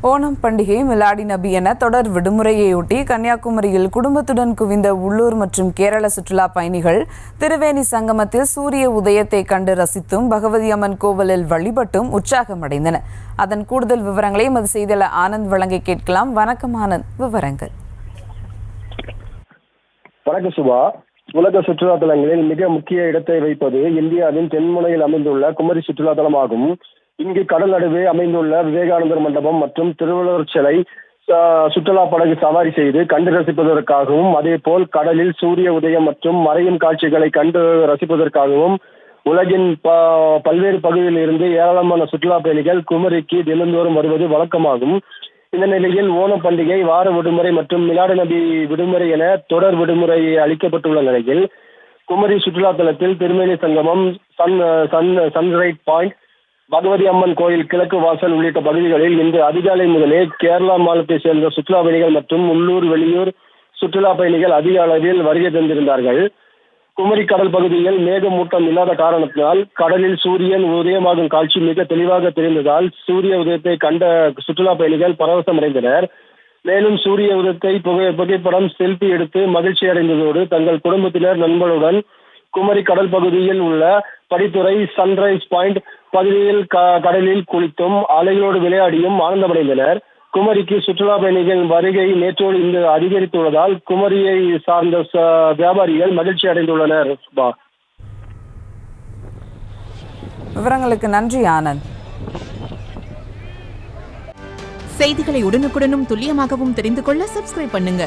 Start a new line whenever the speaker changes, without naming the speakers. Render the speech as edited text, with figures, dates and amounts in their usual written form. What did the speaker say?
ஓணம் பண்டிகை மிலாடி நபி என தொடர் விடுமுறையொட்டி கன்னியாகுமரியில் குடும்பத்துடன் குவிந்த உள்ளூர் மற்றும் கேரள சுற்றுலா பயணிகள் திருவேணி சங்கமத்தில் சூரிய உதயத்தை கண்டு ரசித்தும் பகவதி அம்மன் கோவிலில் வழிபட்டும் உற்சாகமடைந்தனர். அதன் கூடுதல் விவரங்களை எமது செய்தியாளர் ஆனந்த் வழங்க கேட்கலாம். வணக்கம் ஆனந்த், விவரங்கள்.
வணக்கம் சுபா. உலக சுற்றுலா தலங்களில் மிக முக்கிய இடத்தை வைப்பது இந்தியாவின் தென்முனையில் அமைந்துள்ள குமரி சுற்றுலா தலமாகும். இங்கு கடல் நடுவே அமைந்துள்ள விவேகானந்தர் மண்டபம் மற்றும் திருவள்ளுவர் சிலை சுற்றுலா படகு சவாரி செய்து கண்டு ரசிப்பதற்காகவும், அதே போல் கடலில் சூரிய உதயம் மற்றும் மறையும் காட்சிகளை கண்டு ரசிப்பதற்காகவும் உலகின் பல்வேறு பகுதியில் இருந்து ஏராளமான சுற்றுலா பயணிகள் குமரிக்கு தினந்தோறும் வருவது வழக்கமாகும். இந்த நிலையில் ஓணம் பண்டிகை வார விடுமுறை மற்றும் மிலாடு நபி விடுமுறை என தொடர் விடுமுறை அளிக்கப்பட்டுள்ள நிலையில் குமரி சுற்றுலா தலத்தில் திருமேனி சங்கமம், சன்ரைட் பாயிண்ட், பகவதி அம்மன் கோயில் கிழக்கு வாசல் உள்ளிட்ட பகுதிகளில் இன்று அதிகாலை முதலே கேரளா மாநிலத்தை சேர்ந்த சுற்றுலா பயணிகள் மற்றும் உள்ளூர் வெளியூர் சுற்றுலா பயணிகள் அதிக அளவில் வருகை தந்திருந்தார்கள். குமரி கடல் பகுதியில் மேகமூட்டம் இல்லாத காரணத்தினால் கடலில் சூரியன் உதயமாகும் காட்சி மிக தெளிவாக தெரிந்ததால் சூரிய உதயத்தை கண்ட சுற்றுலா பயணிகள் பரவசமடைந்தனர். மேலும் சூரிய உதயத்தை புகைப்படம் செல்ஃபி எடுத்து மகிழ்ச்சி அடைந்ததோடு தங்கள் குடும்பத்தினர் நண்பர்களுடன் குமரி கடல் பகுதியில் உள்ள படித்துறை, சன்ரைஸ் பாயிண்ட் பகுதியில் கடலில் குளித்தும் அலைகளோடு விளையாடியும் ஆனந்தமடைந்தனர். குமரிக்கு சுற்றுலா பயணிகள் வருகை நேற்றோடு இன்று அதிகரித்துள்ளதால் குமரியை சார்ந்த வியாபாரிகள் மகிழ்ச்சி அடைந்துள்ளனர்.
விவரங்களுக்கு நன்றி ஆனந்த்.
செய்திகளை உடனுக்குடனும் துல்லியமாகவும் தெரிந்து கொள்ள சப்ஸ்கிரைப் பண்ணுங்க.